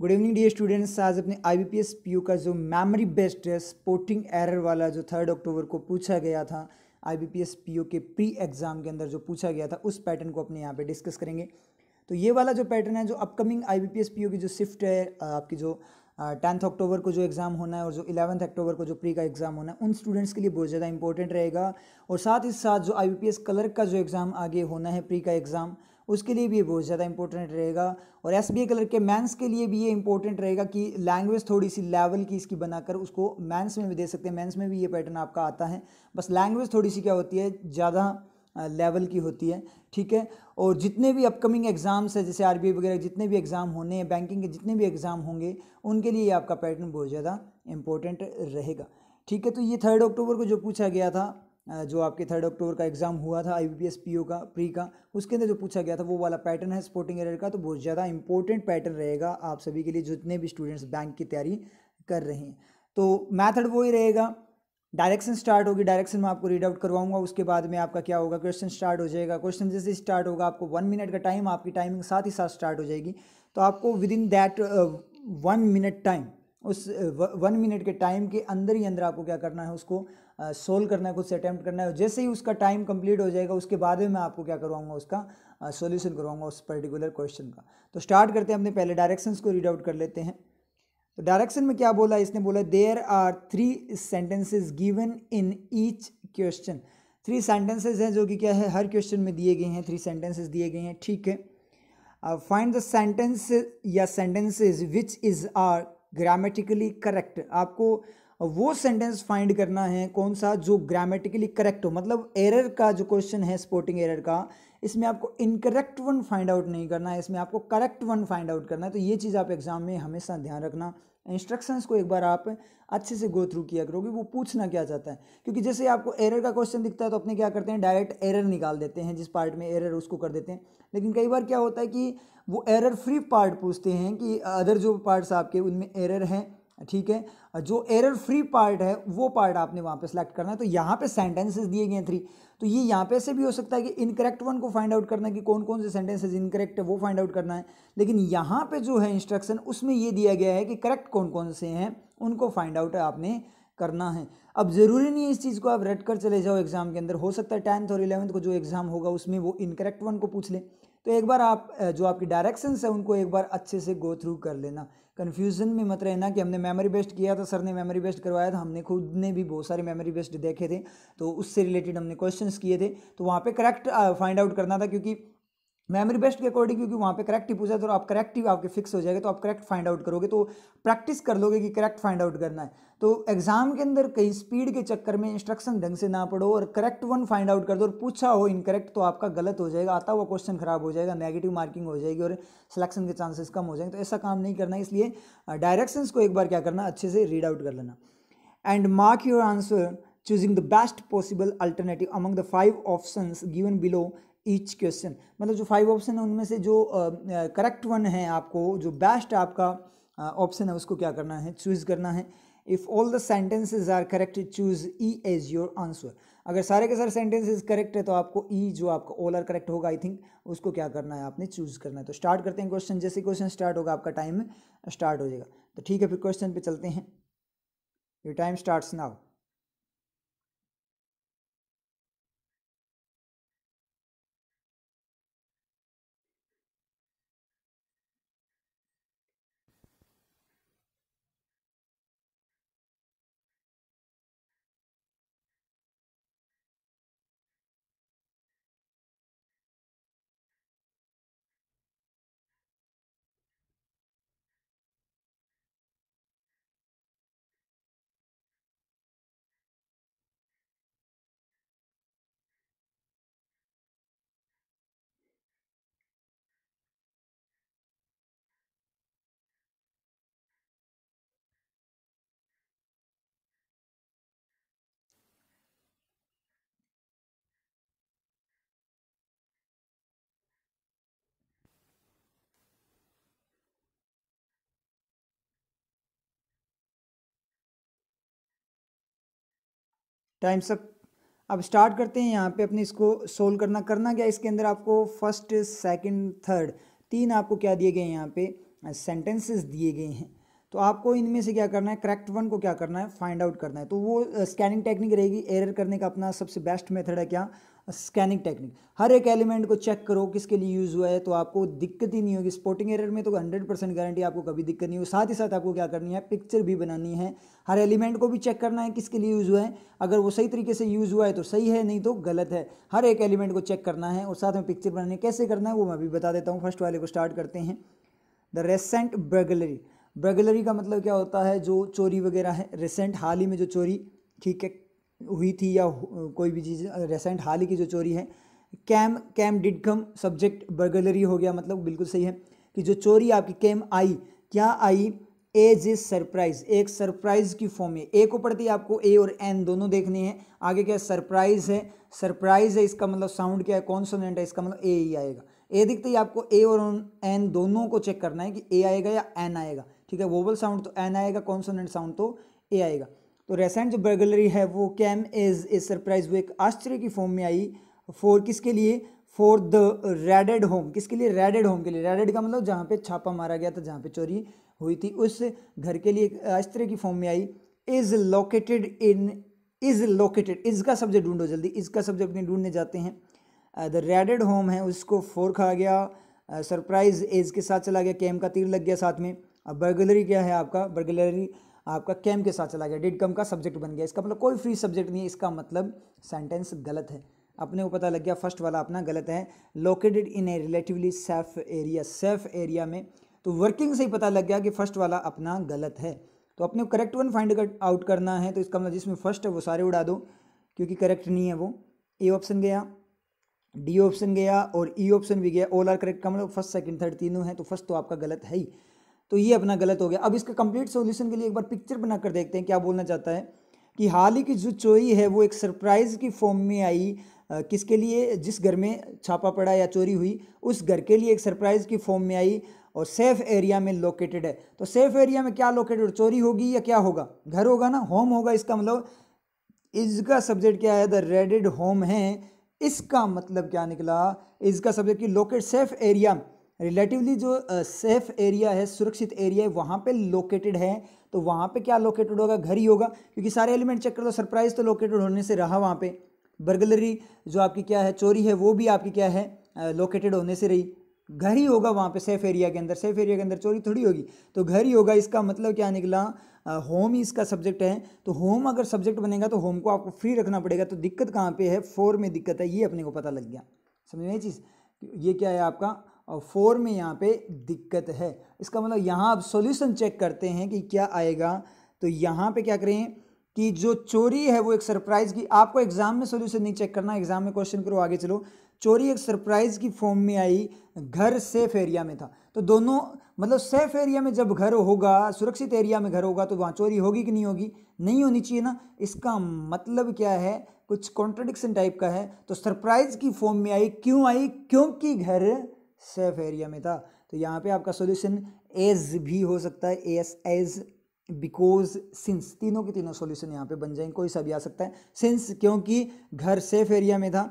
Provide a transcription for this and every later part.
Good evening dear students. आज अपने IBPS PU का जो मेमोरी बेस्ड स्पोर्टिंग एरर वाला जो 3 अक्टूबर को पूछा गया था IBPS PU के प्री एग्ज़ाम के अंदर जो पूछा गया था उस पैटर्न को अपने यहाँ पे डिस्कस करेंगे। तो ये वाला जो पैटर्न है जो अपकमिंग IBPS PU की जो शिफ्ट है आपकी जो 10 अक्टूबर को जो एग्ज़ाम होना है और जो 11 अक्टूबर को जो प्री का एग्ज़ाम होना है उन स्टूडेंट्स के लिए बहुत ज़्यादा इंपॉर्टेंट रहेगा। और साथ ही साथ जो IBPS क्लर्क का जो एग्ज़ाम आगे होना है प्री का एग्ज़ाम उसके लिए भी ये बहुत ज़्यादा इंपॉर्टेंट रहेगा। और SBA क्लर्क के मेंस के लिए भी ये इंपॉर्टेंट रहेगा कि लैंग्वेज थोड़ी सी लेवल की इसकी बनाकर उसको मेंस में भी दे सकते हैं। मेंस में भी ये पैटर्न आपका आता है, बस लैंग्वेज थोड़ी सी क्या होती है ज़्यादा लेवल की होती है, ठीक है। और जितने भी अपकमिंग एग्ज़ाम्स है जैसे RBI वगैरह जितने भी एग्ज़ाम होने हैं, बैंकिंग के जितने भी एग्ज़ाम होंगे उनके लिए आपका पैटर्न बहुत ज़्यादा इंपॉर्टेंट रहेगा, ठीक है। तो ये 3 अक्टूबर को जो पूछा गया था, जो आपके 3 अक्टूबर का एग्ज़ाम हुआ था IBPS PU का प्री का, उसके अंदर जो पूछा गया था वो वाला पैटर्न है स्पोर्टिंग एरर का। तो बहुत ज़्यादा इंपॉर्टेंट पैटर्न रहेगा आप सभी के लिए जितने भी स्टूडेंट्स बैंक की तैयारी कर रहे हैं। तो मैथड वही रहेगा, डायरेक्शन स्टार्ट होगी, डायरेक्शन में आपको रीड आउट करवाऊंगा, उसके बाद में आपका क्या होगा क्वेश्चन स्टार्ट हो जाएगा। क्वेश्चन जैसे स्टार्ट होगा आपको 1 मिनट का टाइम, आपकी टाइमिंग साथ ही साथ स्टार्ट हो जाएगी। तो आपको with in that 1 minute time, उस 1 मिनट के टाइम के अंदर ही अंदर आपको क्या करना है उसको सोल्व करना है, खुद से अटैम्प्ट करना है। जैसे ही उसका टाइम कंप्लीट हो जाएगा उसके बाद में मैं आपको क्या करवाऊंगा उसका सॉल्यूशन करवाऊंगा उस पर्टिकुलर क्वेश्चन का। तो स्टार्ट करते हैं, अपने पहले डायरेक्शंस को रीड आउट कर लेते हैं। तो डायरेक्शन में क्या बोला इसने, बोला there are 3 sentences given in each question. 3 sentences हैं जो कि क्या है हर क्वेश्चन में दिए गए हैं, 3 सेंटेंसेस दिए गए हैं, ठीक है। फाइंड द सेंटेंस या sentences which is are grammatically correct. आपको वो सेंटेंस फाइंड करना है कौन सा जो ग्रामेटिकली करेक्ट हो, मतलब एरर का जो क्वेश्चन है स्पोर्टिंग एरर का, इसमें आपको इनकरेक्ट वन फाइंड आउट नहीं करना है, इसमें आपको करेक्ट वन फाइंड आउट करना है। तो ये चीज़ आप एग्जाम में हमेशा ध्यान रखना। इंस्ट्रक्शंस को एक बार आप अच्छे से गो थ्रू किया करोगे वो पूछना क्या चाहता है, क्योंकि जैसे आपको एरर का क्वेश्चन दिखता है तो अपने क्या करते हैं डायरेक्ट एरर निकाल देते हैं, जिस पार्ट में एरर उसको कर देते हैं। लेकिन कई बार क्या होता है कि वो एरर फ्री पार्ट पूछते हैं कि अदर जो पार्ट्स आपके उनमें एरर हैं, ठीक है। जो एरर फ्री पार्ट है वो पार्ट आपने वहाँ पे सेलेक्ट करना है। तो यहाँ पे सेंटेंसेस दिए गए हैं 3, तो ये यहाँ पे से भी हो सकता है कि इनकरेक्ट वन को फाइंड आउट करना है कि कौन कौन से सेंटेंसेस इनकरेक्ट है वो फाइंड आउट करना है। लेकिन यहाँ पे जो है इंस्ट्रक्शन उसमें ये दिया गया है कि करेक्ट कौन कौन से हैं उनको फाइंड आउट आपने करना है। अब ज़रूरी नहीं है इस चीज़ को आप रट कर चले जाओ एग्जाम के अंदर, हो सकता है 10th और 11th को जो एग्जाम होगा उसमें वो इनकरेक्ट वन को पूछ ले। तो एक बार आप जो आपकी डायरेक्शंस है उनको एक बार अच्छे से गो थ्रू कर लेना। कन्फ्यूजन में मत रहना कि हमने मेमोरी बेस्ड किया था, सर ने मेमोरी बेस्ड करवाया था, हमने खुद ने भी बहुत सारे मेमोरी बेस्ड देखे थे तो उससे रिलेटेड हमने क्वेश्चंस किए थे, तो वहाँ पे करेक्ट फाइंड आउट करना था, क्योंकि मेमोरी बेस्ड के अकॉर्डिंग क्योंकि वहाँ पे करेक्ट ही पूछा तो आप करेक्ट ही आपके फिक्स हो जाएगा, तो आप करेक्ट फाइंड आउट करोगे तो प्रैक्टिस कर लोगे कि करेक्ट फाइंड आउट करना है। तो एग्जाम के अंदर कहीं स्पीड के चक्कर में इंस्ट्रक्शन ढंग से ना पढ़ो और करेक्ट वन फाइंड आउट कर दो, और पूछा हो इनकरेक्ट तो आपका गलत हो जाएगा, आता हुआ क्वेश्चन खराब हो जाएगा, नेगेटिव मार्किंग हो जाएगी और सिलेक्शन के चांसेस कम हो जाएंगे। तो ऐसा काम नहीं करना है, इसलिए डायरेक्शंस को एक बार क्या करना अच्छे से रीड आउट कर लेना। And mark your answer choosing the best possible alternative among the 5 options given below each question। मतलब जो 5 ऑप्शन है उनमें से जो करेक्ट वन है आपको जो बेस्ट आपका ऑप्शन है उसको क्या करना है चूज करना है। If all the sentences are correct choose E as your answer. अगर सारे के सारे सेंटेंसेज करेक्ट है तो आपको ई जो आपका ऑल आर करेक्ट होगा आई थिंक उसको क्या करना है आपने चूज करना है। तो स्टार्ट करते हैं क्वेश्चन, जैसे क्वेश्चन स्टार्ट होगा आपका टाइम स्टार्ट हो जाएगा। तो ठीक है फिर क्वेश्चन पे चलते हैं, your time starts now. Time सब अब स्टार्ट करते हैं यहाँ पे अपने इसको सोल्व करना। करना क्या इसके अंदर आपको फर्स्ट सेकंड थर्ड 3 आपको क्या दिए गए हैं यहाँ पे सेंटेंसेस दिए गए हैं, तो आपको इनमें से क्या करना है, करेक्ट वन को क्या करना है, फाइंड आउट करना है। तो वो स्कैनिंग टेक्निक रहेगी। एरर करने का अपना सबसे बेस्ट मेथड है क्या, स्कैनिंग टेक्निक। हर एक एलिमेंट को चेक करो किसके लिए यूज़ हुआ है, तो आपको दिक्कत ही नहीं होगी। स्पॉटिंग एरर में तो 100% गारंटी, आपको कभी दिक्कत नहीं होगी। साथ ही साथ आपको क्या करनी है, पिक्चर भी बनानी है। हर एलिमेंट को भी चेक करना है किसके लिए यूज़ हुआ है। अगर वो सही तरीके से यूज़ हुआ है तो सही है, नहीं तो गलत है। हर एक एलिमेंट को चेक करना है और साथ में पिक्चर बनानी है। कैसे करना है वो मैं भी बता देता हूँ। फर्स्ट वाले को स्टार्ट करते हैं। The रेसेंट burglary. बर्गलरी का मतलब क्या होता है, जो चोरी वगैरह है। रिसेंट हाल ही में जो चोरी, ठीक है, हुई थी या कोई भी चीज़ रिसेंट हाल ही की जो चोरी है। Came did come, subject burglary हो गया, मतलब बिल्कुल सही है कि जो चोरी आपकी कैम आई, क्या आई, एज इज सरप्राइज, एक सरप्राइज की फॉर्म में। ए को पढ़ती है आपको ए और एन दोनों देखने हैं। आगे क्या सरप्राइज है, सरप्राइज है, इसका मतलब साउंड क्या है, कॉन्सोनेंट है, इसका मतलब ए ही आएगा। ए दिखते ही आपको ए और एन दोनों को चेक करना है कि ए आएगा या एन आएगा, ठीक है। वोवल साउंड तो एन आएगा, कॉन्सोनेंट साउंड तो ए आएगा। तो रेसेंट जो बर्गलरी है वो कैम इज सरप्राइज, वो एक आश्चर्य की फॉर्म में आई। फॉर किसके लिए, फॉर द रेडेड होम, किसके लिए, रेडेड होम के लिए। रेडेड का मतलब जहाँ पे छापा मारा गया था, जहाँ पे चोरी हुई थी, उस घर के लिए आश्चर्य की फॉर्म में आई। Is located in, is located, इसका सब्जेक्ट ढूंढो जल्दी, इसका सब्जेक्ट नहीं ढूंढने जाते हैं। द रेडेड होम है, उसको फोर खा गया। सरप्राइज एज के साथ चला गया, कैम का तीर लग गया साथ में। अब बर्गलरी क्या है आपका, बर्गलरी आपका कैम के साथ चला गया, डिड कम का सब्जेक्ट बन गया। इसका मतलब कोई फ्री सब्जेक्ट नहीं है, इसका मतलब सेंटेंस गलत है। अपने को पता लग गया फर्स्ट वाला अपना गलत है। Located in A relatively safe area, safe area में, तो वर्किंग से ही पता लग गया कि फर्स्ट वाला अपना गलत है। तो अपने करेक्ट वन फाइंड आउट करना है। तो इसका मतलब जिसमें फर्स्ट है वो सारे उड़ा दो, क्योंकि करेक्ट नहीं है वो। ए ऑप्शन गया, डी ऑप्शन गया और ई ऑप्शन भी गया। ऑल आर करेक्ट का मतलब फर्स्ट सेकंड थर्ड तीनों है, तो फर्स्ट तो आपका गलत है ही, तो ये अपना गलत हो गया। अब इसका कंप्लीट सॉल्यूशन के लिए एक बार पिक्चर बनाकर देखते हैं क्या बोलना चाहता है कि हाल ही की जो चोरी है वो एक सरप्राइज की फॉर्म में आई। किसके लिए, जिस घर में छापा पड़ा या चोरी हुई उस घर के लिए एक सरप्राइज की फॉर्म में आई और सेफ एरिया में लोकेटेड है। तो सेफ एरिया में क्या लोकेटेड, चोरी होगी या क्या होगा, घर होगा ना, होम होगा। इसका मतलब इसका सब्जेक्ट क्या है, द रेडेड होम है। इसका मतलब क्या निकला, इसका सब्जेक्ट की लोकेट सेफ एरिया, रिलेटिवली जो सेफ एरिया है, सुरक्षित एरिया है, वहाँ पे लोकेटेड है। तो वहाँ पे क्या लोकेटेड होगा, घर ही होगा, क्योंकि सारे एलिमेंट चेक कर दो, सरप्राइज तो लोकेटेड होने से रहा वहाँ पे। बर्गलरी जो आपकी क्या है, चोरी है, वो भी आपकी क्या है, लोकेटेड होने से रही, घर ही होगा वहाँ पे सेफ एरिया के अंदर। सेफ एरिया के अंदर चोरी थोड़ी होगी, तो घर ही होगा। इसका मतलब क्या निकला, होम ही इसका सब्जेक्ट है। तो होम अगर सब्जेक्ट बनेगा तो होम को आपको फ्री रखना पड़ेगा। तो दिक्कत कहाँ पे है, फोर में दिक्कत है, ये अपने को पता लग गया। समझ में ये चीज़, ये क्या है आपका, और फोर में यहाँ पे दिक्कत है। इसका मतलब यहाँ आप सॉल्यूशन चेक करते हैं कि क्या आएगा। तो यहाँ पे क्या करें कि जो चोरी है वो एक सरप्राइज की, आपको एग्जाम में सॉल्यूशन नहीं चेक करना, एग्जाम में क्वेश्चन करो आगे चलो। चोरी एक सरप्राइज की फॉर्म में आई, घर सेफ एरिया में था। तो दोनों मतलब सेफ एरिया में जब घर होगा, सुरक्षित एरिया में घर होगा, तो वहाँ चोरी होगी कि नहीं होगी, नहीं होनी चाहिए ना। इसका मतलब क्या है, कुछ कॉन्ट्रडिक्शन टाइप का है। तो सरप्राइज की फॉर्म में आई, क्यों आई, क्योंकि घर सेफ एरिया में था। तो यहाँ पे आपका सॉल्यूशन एज भी हो सकता है, एज, बिकॉज, सिंस, तीनों के तीनों सॉल्यूशन यहाँ पे बन जाएंगे, कोई सा भी आ सकता है। सिंस क्योंकि घर सेफ एरिया में था।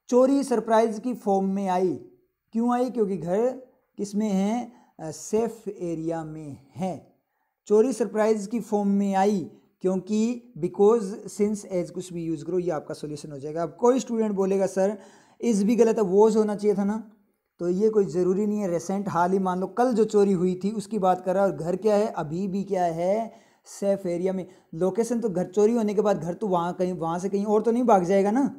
चोरी सरप्राइज की फॉर्म में आई, क्यों आई, क्योंकि घर किस में है, सेफ एरिया में है। चोरी सरप्राइज की फॉर्म में आई क्योंकि, बिकॉज, सिंस, एज, कुछ भी यूज करो, ये आपका सॉल्यूशन हो जाएगा। अब कोई स्टूडेंट बोलेगा सर इस भी गलत है, वॉज होना चाहिए था ना, तो ये कोई ज़रूरी नहीं है। रिसेंट हाल ही, मान लो कल जो चोरी हुई थी उसकी बात कर रहा है, और घर क्या है, अभी भी क्या है, सेफ एरिया में। लोकेशन तो घर चोरी होने के बाद घर तो वहाँ कहीं, वहाँ से कहीं और तो नहीं भाग जाएगा ना,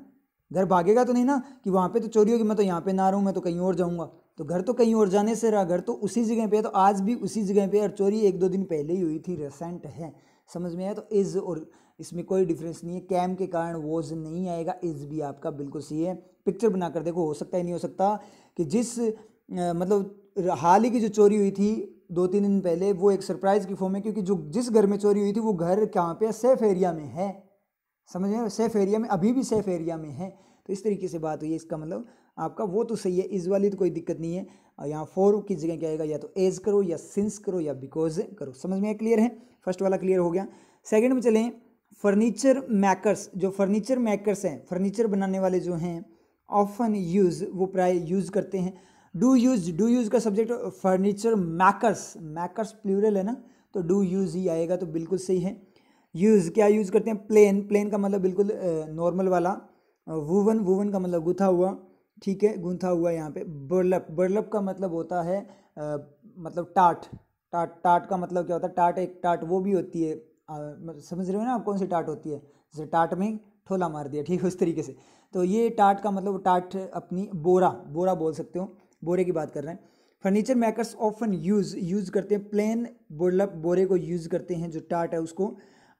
घर भागेगा तो नहीं ना कि वहाँ पे तो चोरी होगी, मैं तो यहाँ पे ना रहूँ, मैं तो कहीं और जाऊँगा। तो घर तो कहीं और जाने से रहा, घर तो उसी जगह पे है, तो आज भी उसी जगह पे, और चोरी 1-2 दिन पहले ही हुई थी, रिसेंट है। समझ में आया, तो इज, और इसमें कोई डिफरेंस नहीं है। कैम के कारण वॉज नहीं आएगा, इज भी आपका बिल्कुल सही है। पिक्चर बनाकर देखो, हो सकता है नहीं हो सकता कि जिस मतलब हाल ही की जो चोरी हुई थी 2-3 दिन पहले, वो एक सरप्राइज की फॉर्म है, क्योंकि जो जिस घर में चोरी हुई थी वो घर कहाँ पे है, सेफ एरिया में है। समझ में, सेफ एरिया में, अभी भी सेफ एरिया में है। तो इस तरीके से बात हुई है। इसका मतलब आपका वो तो सही है, इस वाली तो कोई दिक्कत नहीं है। और यहाँ फोर की जगह क्या आएगा, या तो एज करो, या सिंस करो, या बिकॉज करो। समझ में क्लियर है, फर्स्ट वाला क्लियर हो गया। सेकंड में चलें, फर्नीचर मेकर्स, जो फर्नीचर मेकर्स हैं, फर्नीचर बनाने वाले जो हैं, ऑफन यूज़, वो प्राय यूज़ करते हैं। डू यूज का सब्जेक्ट फर्नीचर मैकर्स, मैकर्स प्लूरल है ना, तो डू यूज ही आएगा, तो बिल्कुल सही है। यूज क्या यूज करते हैं, प्लेन, प्लेन का मतलब बिल्कुल नॉर्मल वाला। वूवन, वूवन का मतलब गुथा हुआ, ठीक है, गुंथा हुआ यहाँ पे। बर्लप, बर्लप का मतलब होता है मतलब टाट, टाट, टाट का मतलब क्या होता है, टाट, एक टाट वो भी होती है, मतलब समझ रहे हो ना आप कौन सी टाट होती है, जैसे टाट में ठोला मार दिया, ठीक है, उस तरीके से। तो ये टाट का मतलब टाट अपनी बोरा, बोरा बोल सकते हो, बोरे की बात कर रहे हैं। फर्नीचर मेकर्स ऑफन यूज करते हैं प्लेन बुर्लप, बोरे को यूज करते हैं, जो टाट है उसको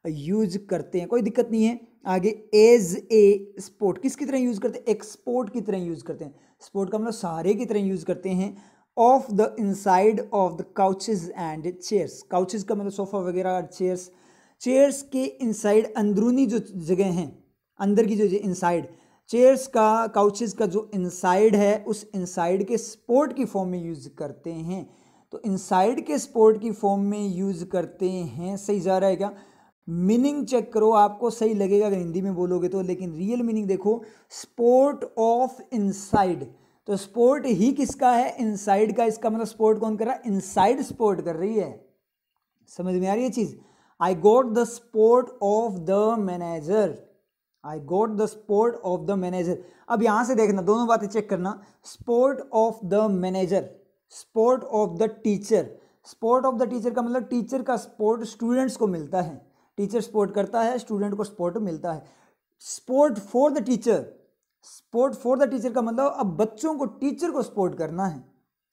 यूज करते हैं, कोई दिक्कत नहीं है। आगे एज ए स्पोर्ट, किसकी तरह यूज करते हैं, एक्सपोर्ट की तरह यूज करते हैं। स्पोर्ट का मतलब सहारे की तरह यूज करते हैं। Of the inside of the couches and chairs, couches का मतलब सोफा वगैरह, चेयर्स, चेयर्स के इनसाइड अंदरूनी जो जगह हैं, अंदर की जो इनसाइड, चेयर्स का, काउचेज का जो इनसाइड है, उस इनसाइड के स्पोर्ट की फॉर्म में यूज करते हैं। तो इनसाइड के स्पोर्ट की फॉर्म में यूज करते हैं, सही जा रहा है क्या? मीनिंग चेक करो, आपको सही लगेगा अगर हिंदी में बोलोगे तो, लेकिन रियल मीनिंग देखो, स्पोर्ट ऑफ इनसाइड, तो स्पोर्ट ही किसका है, इनसाइड का। इसका मतलब स्पोर्ट कौन कर रहा है, इनसाइड स्पोर्ट कर रही है। समझ में आ रही है चीज? I got the support of the manager, I got the support of the manager. अब यहां से देखना, दोनों बातें चेक करना, support of the manager, support of the teacher. Support of the teacher का मतलब टीचर का सपोर्ट स्टूडेंट्स को मिलता है, टीचर सपोर्ट करता है, स्टूडेंट को सपोर्ट मिलता है। Support for the teacher, support for the teacher का मतलब अब बच्चों को टीचर को सपोर्ट करना है।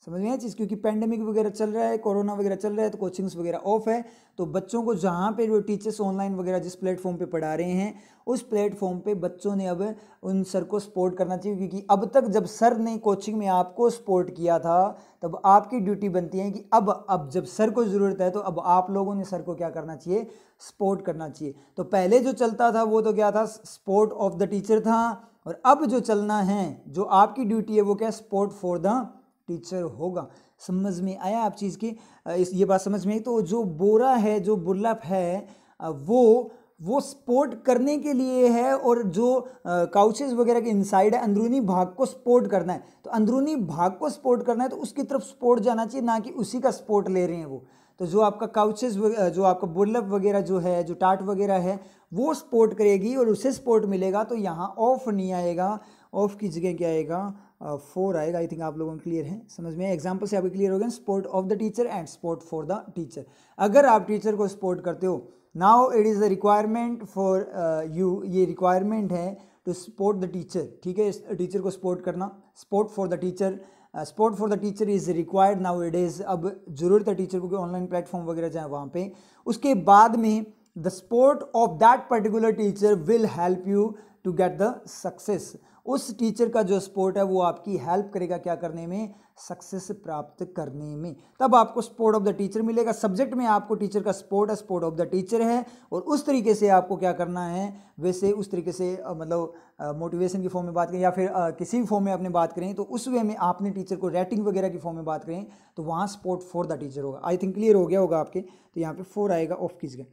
समझ में आया चीज़? क्योंकि पैंडेमिक वगैरह चल रहा है, कोरोना वगैरह चल रहा है, तो कोचिंग्स वगैरह ऑफ है, तो बच्चों को जहाँ पे जो टीचर्स ऑनलाइन वगैरह जिस प्लेटफॉर्म पे पढ़ा रहे हैं, उस प्लेटफॉर्म पे बच्चों ने अब उन सर को सपोर्ट करना चाहिए। क्योंकि अब तक जब सर ने कोचिंग में आपको सपोर्ट किया था, तब आपकी ड्यूटी बनती है कि अब जब सर को ज़रूरत है, तो अब आप लोगों ने सर को क्या करना चाहिए, सपोर्ट करना चाहिए। तो पहले जो चलता था वो तो क्या था, सपोर्ट ऑफ द टीचर था, और अब जो चलना है, जो आपकी ड्यूटी है, वो क्या, सपोर्ट फॉर द टीचर होगा। समझ में आया आप चीज़ की? इस ये बात समझ में आई। तो जो बोरा है, जो बुर्लप है, वो सपोर्ट करने के लिए है, और जो काउचेस वगैरह के इनसाइड है, अंदरूनी भाग को सपोर्ट करना है। तो अंदरूनी भाग को सपोर्ट करना है, तो उसकी तरफ सपोर्ट जाना चाहिए, ना कि उसी का सपोर्ट ले रहे हैं वो। तो जो आपका काउचेस, जो आपका बुर्लप वगैरह जो है, जो टाट वगैरह है, वो सपोर्ट करेगी और उसे सपोर्ट मिलेगा, तो यहाँ ऑफ नहीं आएगा, ऑफ की जगह क्या आएगा, फोर आएगा। आई थिंक आप लोगों को क्लियर है, समझ में? एग्जाम्पल से आपको क्लियर हो गया, support of the teacher and support for the teacher. अगर आप टीचर को सपोर्ट करते हो, now it is the requirement for you, ये रिक्वायरमेंट है टू सपोर्ट द टीचर, ठीक है, टीचर को सपोर्ट करना, support for the teacher, support for the teacher is required now it is. अब जरूरत है टीचर को कि ऑनलाइन प्लेटफॉर्म वगैरह जाए वहाँ पे। उसके बाद में the support of that particular teacher will help you to get the success. उस टीचर का जो सपोर्ट है वो आपकी हेल्प करेगा क्या करने में, सक्सेस प्राप्त करने में। तब आपको सपोर्ट ऑफ द टीचर मिलेगा। सब्जेक्ट में आपको टीचर का सपोर्ट है, सपोर्ट ऑफ द टीचर है, और उस तरीके से आपको क्या करना है, वैसे उस तरीके से मतलब मोटिवेशन की फॉर्म में बात करें, या फिर किसी भी फॉर्म में आपने बात करें, तो उस वे में आपने टीचर को रेटिंग वगैरह की फॉर्म में बात करें, तो वहाँ सपोर्ट फॉर द टीचर होगा। आई थिंक क्लियर हो गया होगा आपके। तो यहाँ पे 4 आएगा, ऑफ कीजिएगा।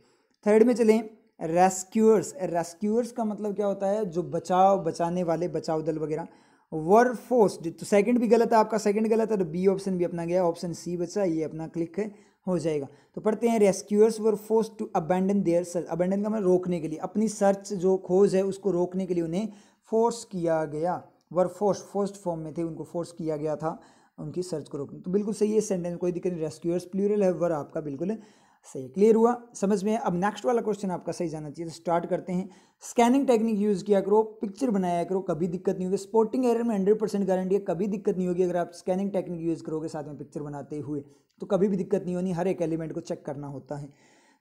थर्ड में चलें, रेस्क्यूअर्स। रेस्क्यूअर्स का मतलब क्या होता है, जो बचाव, बचाने वाले, बचाव दल वगैरह। वर फोर्स्ड, तो सेकंड भी गलत है आपका, सेकंड गलत है, तो बी ऑप्शन भी अपना गया, ऑप्शन सी बचा, ये अपना क्लिक है, हो जाएगा। तो पढ़ते हैं, rescuers were forced to abandon their search. Abandon का मतलब रोकने के लिए, अपनी सर्च जो खोज है उसको रोकने के लिए उन्हें फोर्स किया गया। वर फोर्स, फोर्स्ड फॉर्म में थे, उनको फोर्स किया गया था उनकी सर्च को रोकने। तो बिल्कुल सही है सेंटेंस, कोई दिक्कत नहीं। रेस्क्यूअर्स प्लूरल है, वर आपका बिल्कुल सही। क्लियर हुआ, समझ में? अब नेक्स्ट वाला क्वेश्चन आपका सही जाना चाहिए, तो स्टार्ट करते हैं। स्कैनिंग टेक्निक यूज़ किया करो, पिक्चर बनाया करो, कभी दिक्कत नहीं होगी। स्पॉटिंग एरर में 100% गारंटी है, कभी दिक्कत नहीं होगी अगर आप स्कैनिंग टेक्निक यूज़ करोगे साथ में पिक्चर बनाते हुए, तो कभी भी दिक्कत नहीं होनी। हर एक एलिमेंट को चेक करना होता है।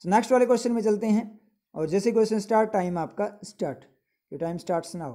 तो नेक्स्ट वाले क्वेश्चन में चलते हैं, और जैसे क्वेश्चन स्टार्ट, टाइम आपका start, your time starts now.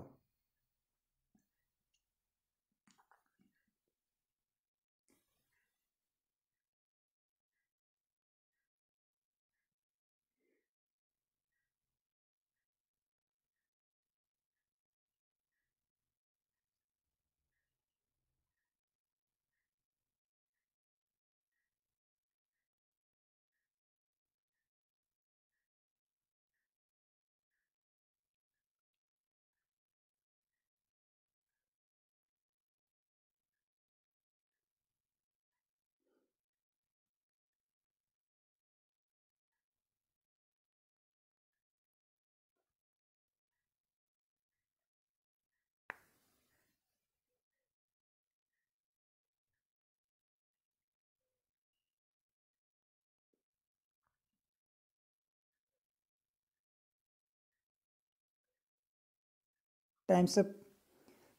Times up.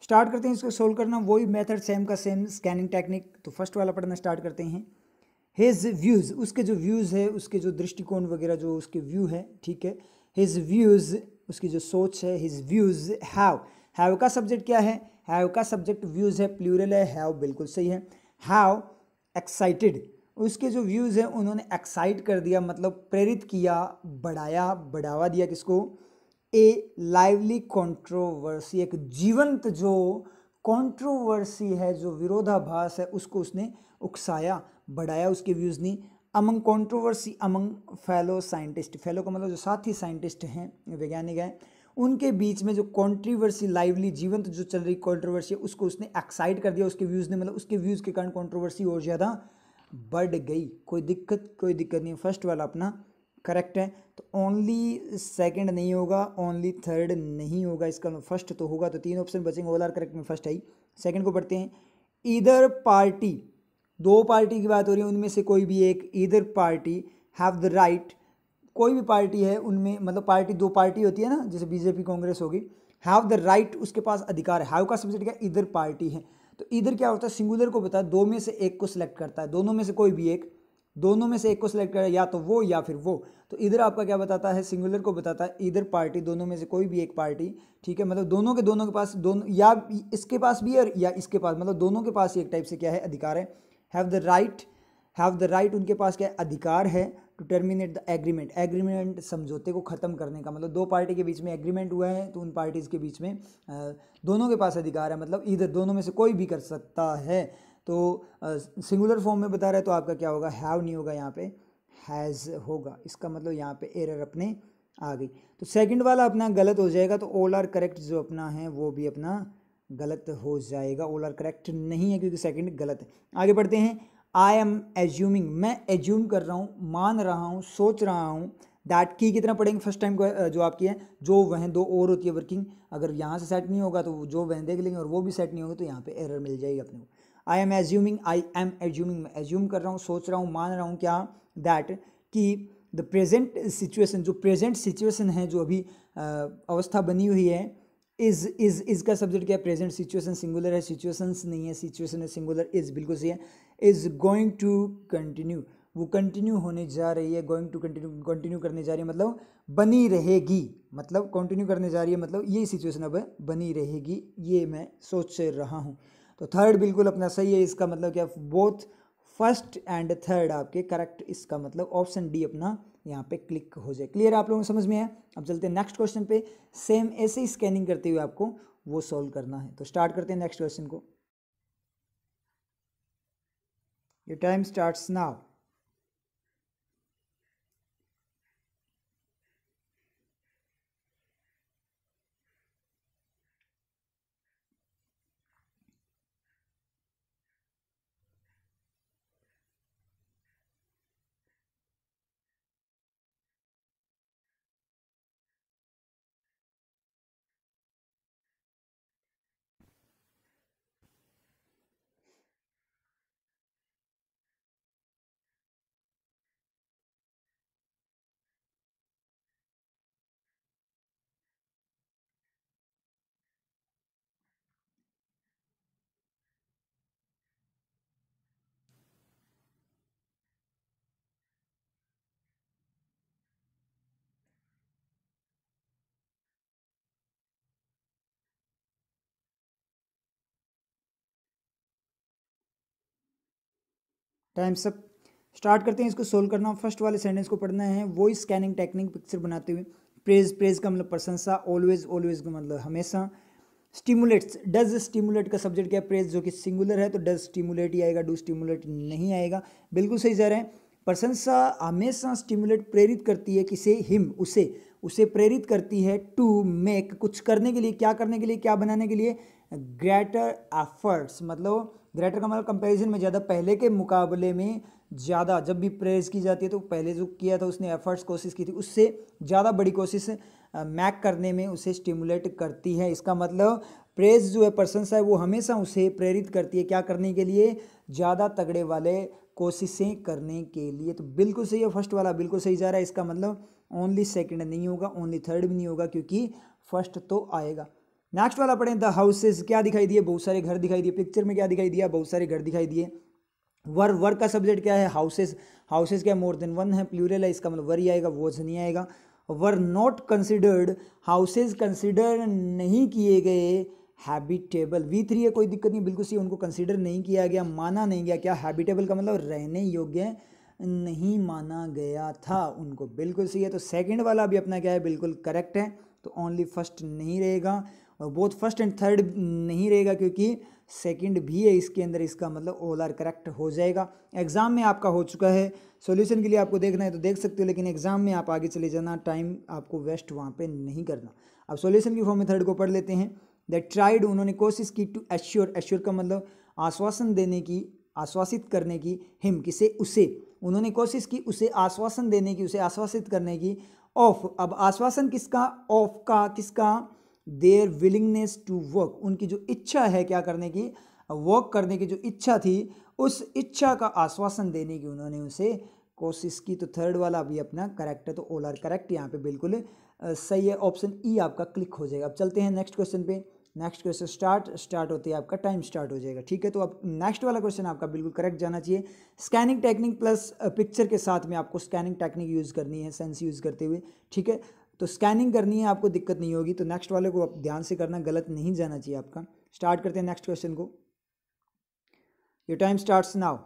Start करते हैं इसको सोल्व करना, वही मेथड सेम का सेम, स्कैनिंग टेक्निक। तो फर्स्ट वाला पढ़ना स्टार्ट करते हैं। हिज व्यूज़, उसके जो व्यूज़ है, उसके जो दृष्टिकोण वगैरह जो उसके व्यू है, ठीक है। हिज व्यूज़, उसकी जो सोच है। हिज व्यूज़ हैव का सब्जेक्ट क्या है? हैव का सब्जेक्ट व्यूज़ है, प्लूरल है, हैव बिल्कुल सही है। हैव एक्साइटेड, उसके जो व्यूज़ हैं उन्होंने एक्साइट कर दिया, मतलब प्रेरित किया, बढ़ाया, बढ़ावा दिया किसको? ए लाइवली कंट्रोवर्सी, एक जीवंत जो कंट्रोवर्सी है, जो विरोधाभास है, उसको उसने उकसाया, बढ़ाया, उसके व्यूज़ ने। Among controversy among fellow scientist, fellow का मतलब जो साथी साइंटिस्ट हैं, वैज्ञानिक हैं, उनके बीच में जो कंट्रोवर्सी लाइवली जीवंत जो चल रही कंट्रोवर्सी है, उसको उसने एक्साइट कर दिया, उसके व्यूज़ ने, मतलब उसके व्यूज़ के कारण कंट्रोवर्सी और ज़्यादा बढ़ गई। कोई दिक्कत नहीं। फर्स्ट वाला अपना करेक्ट है। तो ओनली सेकंड नहीं होगा, ओनली थर्ड नहीं होगा, इसका फर्स्ट तो होगा। तो 3 ऑप्शन बचेंगे, ऑल आर करेक्ट में फर्स्ट आई। सेकंड को पढ़ते हैं। ईदर पार्टी, 2 पार्टी की बात हो रही है, उनमें से कोई भी एक, either party have the right, कोई भी पार्टी है उनमें, मतलब पार्टी 2 पार्टी होती है ना, जैसे बीजेपी कांग्रेस होगी। हैव द राइट, उसके पास अधिकार है। हैव का सब्जेक्ट क्या? ईदर पार्टी है। तो ईदर क्या होता है? सिंगुलर को बता, 2 में से एक को सिलेक्ट करता है, दोनों में से कोई भी एक, दोनों में से एक को सिलेक्ट करे, या तो वो या फिर वो। तो इधर आपका क्या बताता है? सिंगुलर को बताता है। इधर पार्टी, दोनों में से कोई भी एक पार्टी, ठीक है, मतलब दोनों के पास, दोनों या इसके पास भी है या इसके पास, मतलब दोनों के पास एक टाइप से क्या है? अधिकार है। हैव द राइट, उनके पास क्या है? अधिकार है। टू टर्मिनेट द एग्रीमेंट समझौते को खत्म करने का, मतलब 2 पार्टी के बीच में एग्रीमेंट हुआ है, तो उन पार्टीज के बीच में दोनों के पास अधिकार है, मतलब इधर दोनों में से कोई भी कर सकता है। तो सिंगुलर फॉर्म में बता रहा है, तो आपका क्या होगा? हैव नहीं होगा, यहाँ पे हैज़ होगा। इसका मतलब यहाँ पे एरर अपने आ गई। तो सेकंड वाला अपना गलत हो जाएगा। तो ऑल आर करेक्ट जो अपना है वो भी अपना गलत हो जाएगा। ऑल आर करेक्ट नहीं है क्योंकि सेकंड गलत है। आगे बढ़ते हैं। आई एम एज्यूमिंग, मैं एज्यूम कर रहा हूँ, मान रहा हूँ, सोच रहा हूँ। दैट की कितना पढ़ेंगे? फर्स्ट टाइम को जो आपकी है, जो वह 2 और होती है वर्किंग, अगर यहाँ से सेट नहीं होगा तो जो वह देख लेंगे, और वो भी सेट नहीं होगा तो यहाँ पे एरर मिल जाएगी अपने को। आई एम एज्यूमिंग, मैं एज्यूम कर रहा हूँ, सोच रहा हूँ, मान रहा हूँ क्या? दैट कि द प्रेजेंट सिचुएशन, जो प्रेजेंट सिचुएशन है, जो अभी अवस्था बनी हुई है, इज का सब्जेक्ट क्या है? प्रेजेंट सिचुएशन सिंगुलर है, सिचुएशंस नहीं है, सिचुएशन है सिंगुलर। इज बिल्कुल सही है। इज गोइंग टू कंटिन्यू, वो कंटिन्यू होने जा रही है। गोइंग टू कंटिन्यू करने जा रही है, मतलब बनी रहेगी, मतलब कंटिन्यू करने जा रही है, मतलब ये सिचुएशन अब बनी रहेगी, ये मैं सोच रहा हूँ। तो थर्ड बिल्कुल अपना सही है। इसका मतलब क्या? बोथ फर्स्ट एंड थर्ड आपके करेक्ट। इसका मतलब ऑप्शन डी अपना यहाँ पे क्लिक हो जाए। क्लियर आप लोगों को समझ में है? अब चलते हैं नेक्स्ट क्वेश्चन पे। सेम ऐसे ही स्कैनिंग करते हुए आपको वो सॉल्व करना है। तो स्टार्ट करते हैं नेक्स्ट क्वेश्चन को। Your time starts now. Time सब। स्टार्ट करते हैं इसको सोल्व करना। फर्स्ट वाले सेंटेंस को पढ़ना है। वॉइस स्कैनिंग टेक्निक पिक्चर बनाते हुए। प्रेज का मतलब प्रशंसा। ऑलवेज का मतलब हमेशा। स्टिमुलेट्स, डज स्टिमुलेट का सब्जेक्ट क्या? प्रेज, जो कि सिंगुलर है, तो डज स्टिमुलेट ही आएगा, डू स्टिमुलेट नहीं आएगा। बिल्कुल सही जा रहे हैं। प्रशंसा हमेशा स्टिमुलेट प्रेरित करती है, किसे? हिम, उसे प्रेरित करती है। टू मेक, कुछ करने के लिए, क्या करने के लिए, क्या बनाने के लिए? ग्रेटर एफर्ट्स, मतलब ग्रेटर का मतलब कंपैरिजन में ज़्यादा, पहले के मुकाबले में ज़्यादा। जब भी प्रेज की जाती है तो पहले जो किया था उसने एफर्ट्स, कोशिश की थी, उससे ज़्यादा बड़ी कोशिश मैक करने में उसे स्टिमुलेट करती है। इसका मतलब प्रेज जो है, प्रशंसा है, वो हमेशा उसे प्रेरित करती है, क्या करने के लिए? ज़्यादा तगड़े वाले कोशिशें करने के लिए। तो बिल्कुल सही है, फर्स्ट वाला बिल्कुल सही जा रहा है। इसका मतलब ओनली सेकंड नहीं होगा, ओनली थर्ड भी नहीं होगा, क्योंकि फर्स्ट तो आएगा। नेक्स्ट वाला पढ़ें, द हाउसेज, क्या दिखाई दिए, बहुत सारे घर दिखाई दिए, पिक्चर में क्या दिखाई दिया, बहुत सारे घर दिखाई दिए। वर का सब्जेक्ट क्या है, हाउसेज, हाउसेज क्या मोर देन वन है, प्लूरल है, इसका मतलब वर ही आएगा, वॉज नहीं आएगा। Were not considered, houses consider नहीं किए गए हैबिटेबल, V3 है, कोई दिक्कत नहीं, बिल्कुल सही, उनको कंसिडर नहीं किया गया, माना नहीं गया, क्या हैबिटेबल का मतलब रहने योग्य नहीं माना गया था उनको, बिल्कुल सही है। तो सेकंड वाला भी अपना क्या है, बिल्कुल करेक्ट है। तो ओनली फर्स्ट नहीं रहेगा और बोथ फर्स्ट एंड थर्ड नहीं रहेगा, क्योंकि सेकंड भी है इसके अंदर, इसका मतलब ऑल आर करेक्ट हो जाएगा। एग्जाम में आपका हो चुका है, सॉल्यूशन के लिए आपको देखना है तो देख सकते हो, लेकिन एग्जाम में आप आगे चले जाना, टाइम आपको वेस्ट वहाँ पे नहीं करना। अब सॉल्यूशन की फॉर्म में थर्ड को पढ़ लेते हैं। दैट ट्राइड, उन्होंने कोशिश की, टू एश्योर, एश्योर का मतलब आश्वासन देने की, आश्वासित करने की, हिम किसे, उसे, उन्होंने कोशिश की उसे आश्वासन देने की, उसे आश्वासित करने की, ऑफ, अब आश्वासन किसका, ऑफ का, किसका, देयर विलिंगनेस टू वर्क, उनकी जो इच्छा है क्या करने की, वर्क करने की जो इच्छा थी, उस इच्छा का आश्वासन देने की उन्होंने उसे कोशिश की। तो थर्ड वाला भी अपना करेक्ट है, तो ऑल आर करेक्ट यहाँ पे बिल्कुल सही है, ऑप्शन ई आपका क्लिक हो जाएगा। अब चलते हैं नेक्स्ट क्वेश्चन पे। नेक्स्ट क्वेश्चन स्टार्ट होते ही आपका टाइम स्टार्ट हो जाएगा, ठीक है। तो अब नेक्स्ट वाला क्वेश्चन आपका बिल्कुल करेक्ट जाना चाहिए। स्कैनिंग टेक्निक प्लस पिक्चर के साथ में आपको स्कैनिंग टेक्निक यूज़ करनी है, सेंस यूज़ करते हुए, ठीक है। तो स्कैनिंग करनी है, आपको दिक्कत नहीं होगी। तो नेक्स्ट वाले को आप ध्यान से करना, गलत नहीं जाना चाहिए आपका। स्टार्ट करते हैं नेक्स्ट क्वेश्चन को, your time starts now.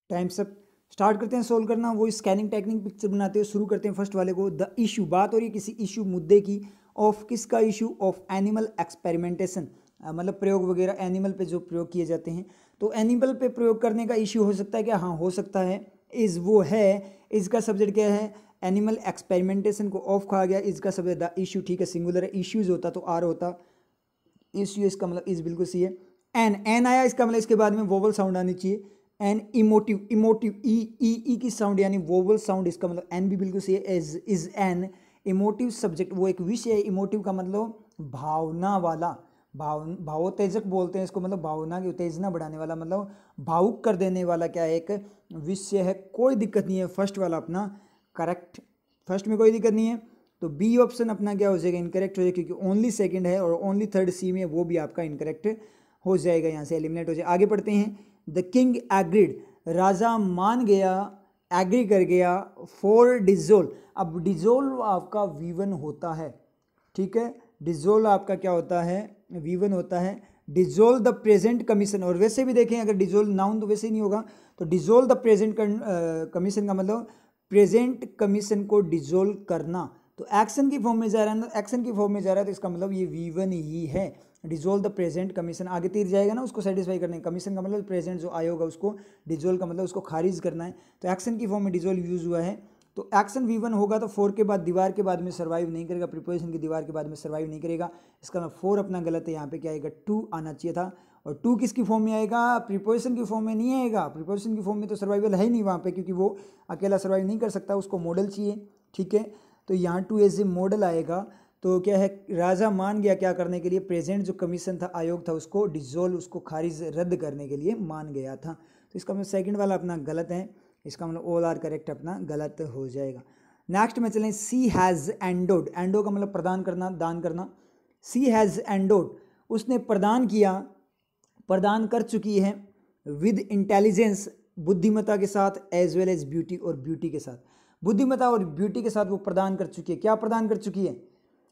Time सब स्टार्ट करते हैं सोल्व करना। वो स्कैनिंग टेक्निक पिक्चर बनाते हुए शुरू करते हैं फर्स्ट वाले को। द इशू, बात हो रही है किसी इशू, मुद्दे की, ऑफ, किसका इशू, ऑफ एनिमल एक्सपेरिमेंटेशन, मतलब प्रयोग वगैरह एनिमल पे जो प्रयोग किए जाते हैं। तो एनिमल पे प्रयोग करने का इशू हो सकता है क्या, हाँ हो सकता है। इज वो है, इसका सब्जेक्ट क्या है, एनिमल एक्सपेरिमेंटेशन को ऑफ कहा गया, इसका सब्जेक्ट द इशू, ठीक है, सिंगुलर है, इश्यूज होता तो आर होता, इशू इसका मतलब इज बिल्कुल सही है। एन आया, इसका मतलब इसके बाद में वोवल साउंड आनी चाहिए। एन इमोटिव, इमोटिव ई की साउंड यानी वोवल साउंड, इसका मतलब एन भी बिल्कुल सही है। इज एन इमोटिव सब्जेक्ट, वो एक विषय है। इमोटिव का मतलब भावना वाला, भावोत्तेजक बोलते हैं इसको, मतलब भावना की उत्तेजना बढ़ाने वाला, मतलब भावुक कर देने वाला क्या है, एक विषय है। कोई दिक्कत नहीं है, फर्स्ट वाला अपना करेक्ट, फर्स्ट में कोई दिक्कत नहीं है। तो बी ऑप्शन अपना क्या हो जाएगा, इनकरेक्ट हो जाएगा, क्योंकि ओनली सेकंड है और ओनली थर्ड सी में, वो भी आपका इनकरेक्ट हो जाएगा, यहाँ से एलिमिनेट हो जाएगा। आगे पढ़ते हैं। द किंग एग्रीड, राजा मान गया, एग्री कर गया, फॉर डिजोल्व, अब डिजोल्व आपका V1 होता है, ठीक है, डिजोल्व आपका क्या होता है, V1 होता है। डिजोल्व द प्रेजेंट कमीशन, और वैसे भी देखें अगर डिजोल्व नाउन तो वैसे ही नहीं होगा, तो डिजोल्व द प्रेजेंट कमीशन का मतलब प्रेजेंट कमीशन को डिजोल्व करना। तो एक्शन की फॉर्म में जा रहा है ना, एक्शन की फॉर्म में जा रहा है, तो इसका मतलब ये V1 ही है। डिजोल्व द प्रेजेंट कमीशन, आगे तीर जाएगा ना, उसको सेटिस्फाई करने, कमीशन का मतलब प्रेजेंट जो आयोग है उसको, डिजोल्व का मतलब उसको खारिज करना है। तो एक्शन की फॉर्म में डिजोल्व यूज हुआ है। तो एक्शन V1 होगा तो 4 के बाद, दीवार के बाद में सर्वाइव नहीं करेगा, प्रीपोजिशन की दीवार के बाद में सर्वाइव नहीं करेगा, इसका मतलब 4 अपना गलत है। यहाँ पे क्या आएगा, 2 आना चाहिए था। और 2 किसकी फॉर्म में आएगा, प्रीपोजिशन की फॉर्म में नहीं आएगा। प्रीपोजिशन की फॉर्म में तो सर्वाइवल है ही नहीं वहाँ पे, क्योंकि वो अकेला सर्वाइव नहीं कर सकता, उसको मॉडल चाहिए, ठीक है। तो यहाँ 2 एज ए मॉडल आएगा। तो क्या है, राजा मान गया क्या करने के लिए, प्रेजेंट जो कमीशन था, आयोग था, उसको डिजोल्व, उसको खारिज, रद्द करने के लिए मान गया था। तो इसका मतलब सेकंड वाला अपना गलत है, इसका मतलब ऑल आर करेक्ट अपना गलत हो जाएगा। नेक्स्ट में चलें, सी हैज़ एंडोड, एंडो का मतलब प्रदान करना, दान करना। सी हैज़ एंडोड, उसने प्रदान किया, प्रदान कर चुकी है, विद इंटेलिजेंस, बुद्धिमत्ता के साथ, एज वेल एज ब्यूटी, और ब्यूटी के साथ, बुद्धिमत्ता और ब्यूटी के साथ वो प्रदान कर चुकी है। क्या प्रदान कर चुकी है,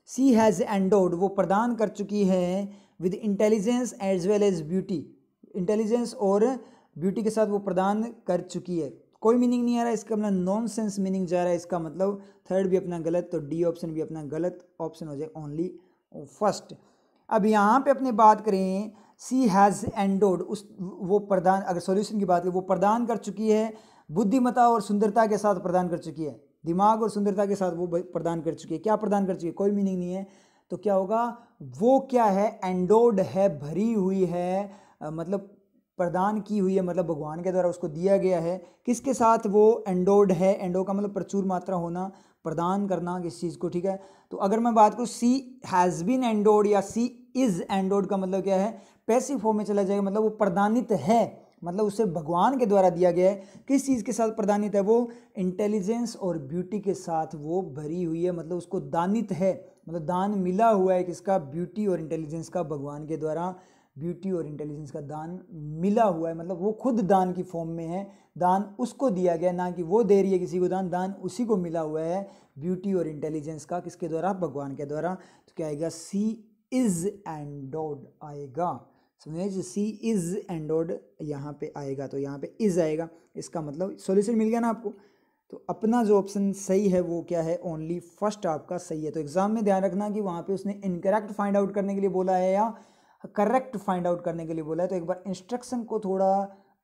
सी हैज़ एंडोड, वो प्रदान कर चुकी है, with intelligence as well as beauty, intelligence और ब्यूटी के साथ वो प्रदान कर चुकी है। कोई मीनिंग नहीं आ रहा इसका, अपना नॉनसेंस मीनिंग जा रहा है इसका, मतलब थर्ड भी अपना गलत, तो डी ऑप्शन भी अपना गलत ऑप्शन हो जाए ओनली फर्स्ट। अब यहाँ पे अपने बात करें सी हैज़ एंडोड, उस वो प्रदान, अगर सॉल्यूशन की बात करें वो प्रदान कर चुकी है, बुद्धिमत्ता और सुंदरता के साथ प्रदान कर चुकी है, दिमाग और सुंदरता के साथ वो प्रदान कर चुकी है। क्या प्रदान कर चुकी है, कोई मीनिंग नहीं है, तो क्या होगा, वो क्या है, एंडोड है, भरी हुई है, मतलब प्रदान की हुई है, मतलब भगवान के द्वारा उसको दिया गया है। किसके साथ वो एंडोड है, एंडो का मतलब प्रचुर मात्रा होना, प्रदान करना किस चीज़ को, ठीक है। तो अगर मैं बात करूँ सी हैज़ बीन एंडोड या सी इज़ एंडोड का मतलब क्या है, पैसिव फॉर्म में चला जाएगा, मतलब वो प्रदानित है, मतलब उसे भगवान के द्वारा दिया गया है। किस चीज़ के साथ प्रदानित है, वो इंटेलिजेंस और ब्यूटी के साथ वो भरी हुई है, मतलब उसको दानित है, मतलब दान मिला हुआ है किसका, ब्यूटी और इंटेलिजेंस का, भगवान के द्वारा ब्यूटी और इंटेलिजेंस का दान मिला हुआ है, मतलब वो खुद दान की फॉर्म में है, दान उसको दिया गया, ना कि वो दे रही है किसी को दान, दान उसी को मिला हुआ है ब्यूटी और इंटेलिजेंस का, किसके द्वारा, भगवान के द्वारा। तो क्या आएगा, सी इज एंडोड आएगा, समझिए, सी इज एंडोड यहाँ पे आएगा, तो यहाँ पे इज आएगा, इसका मतलब सॉल्यूशन मिल गया ना आपको। तो अपना जो ऑप्शन सही है वो क्या है, ओनली फर्स्ट आपका सही है। तो एग्जाम में ध्यान रखना कि वहाँ पे उसने इनकरेक्ट फाइंड आउट करने के लिए बोला है या करेक्ट फाइंड आउट करने के लिए बोला है, तो एक बार इंस्ट्रक्शन को थोड़ा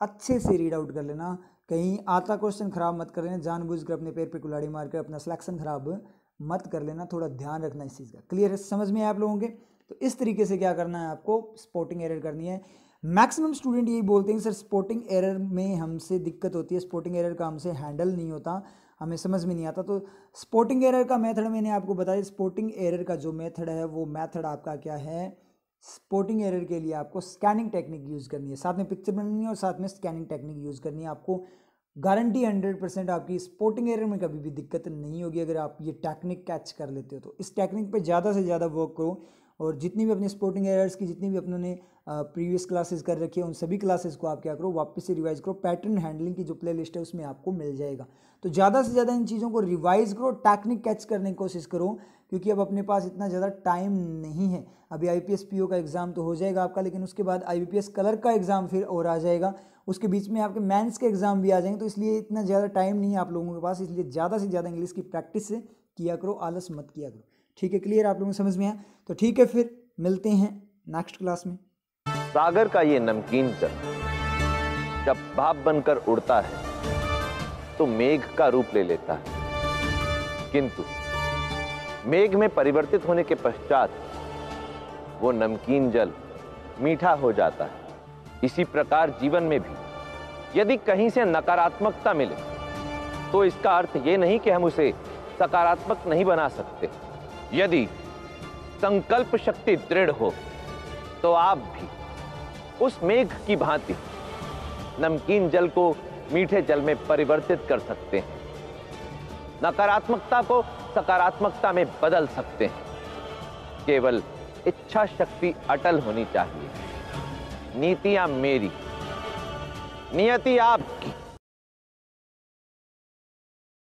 अच्छे से रीड आउट कर लेना, कहीं आता क्वेश्चन खराब मत कर लेना, जानबूझकर अपने पैर पे कुल्हाड़ी मारकर अपना सिलेक्शन खराब मत कर लेना, थोड़ा ध्यान रखना इस चीज़ का। क्लियर है, समझ में आया आप लोगों के। तो इस तरीके से क्या करना है आपको, स्पॉटिंग एरर करनी है। मैक्सिमम स्टूडेंट यही बोलते हैं सर स्पॉटिंग एरर में हमसे दिक्कत होती है, स्पॉटिंग एरर का हमसे हैंडल नहीं होता, हमें समझ में नहीं आता। तो स्पॉटिंग एरर का मेथड मैंने आपको बताया, स्पॉटिंग एरर का जो मेथड है वो मेथड आपका क्या है, स्पॉटिंग एरर के लिए आपको स्कैनिंग टेक्निक यूज़ करनी है, साथ में पिक्चर बनानी है और साथ में स्कैनिंग टेक्निक यूज़ करनी है। आपको गारंटी 100% आपकी स्पॉटिंग एरर में कभी भी दिक्कत नहीं होगी अगर आप ये टेक्निक कैच कर लेते हो। तो इस टेक्निक पे ज़्यादा से ज़्यादा वर्क करो, और जितनी भी अपनी स्पॉटिंग एरर्स की जितनी भी अपने प्रीवियस क्लासेस कर रखी है उन सभी क्लासेस को आप क्या करो, वापस से रिवाइज करो। पैटर्न हैंडलिंग की जो प्लेलिस्ट है उसमें आपको मिल जाएगा। तो ज़्यादा से ज़्यादा इन चीज़ों को रिवाइज करो, टेक्निक कैच करने की कोशिश करो, क्योंकि अब अपने पास इतना ज़्यादा टाइम नहीं है। अभी IPS PO का एग्ज़ाम तो हो जाएगा आपका, लेकिन उसके बाद IBPS कलर का एग्ज़ाम फिर और आ जाएगा, उसके बीच में आपके मेंस के एग्ज़ाम भी आ जाएंगे। तो इसलिए इतना ज़्यादा टाइम नहीं है आप लोगों के पास, इसलिए ज़्यादा से ज़्यादा इंग्लिश की प्रैक्टिस किया करो, आलस मत किया करो। ठीक है, क्लियर, आप लोगों को समझ में आया? तो ठीक है, फिर मिलते हैं नेक्स्ट क्लास में। सागर का ये नमकीन जल जब भाप बनकर उड़ता है तो मेघ का रूप ले लेता है, किंतु मेघ में परिवर्तित होने के पश्चात वो नमकीन जल मीठा हो जाता है। इसी प्रकार जीवन में भी यदि कहीं से नकारात्मकता मिले तो इसका अर्थ ये नहीं कि हम उसे सकारात्मक नहीं बना सकते। यदि संकल्प शक्ति दृढ़ हो तो आप भी उस मेघ की भांति नमकीन जल को मीठे जल में परिवर्तित कर सकते हैं, नकारात्मकता को सकारात्मकता में बदल सकते हैं। केवल इच्छा शक्ति अटल होनी चाहिए। नीतियां मेरी, नियति आपकी।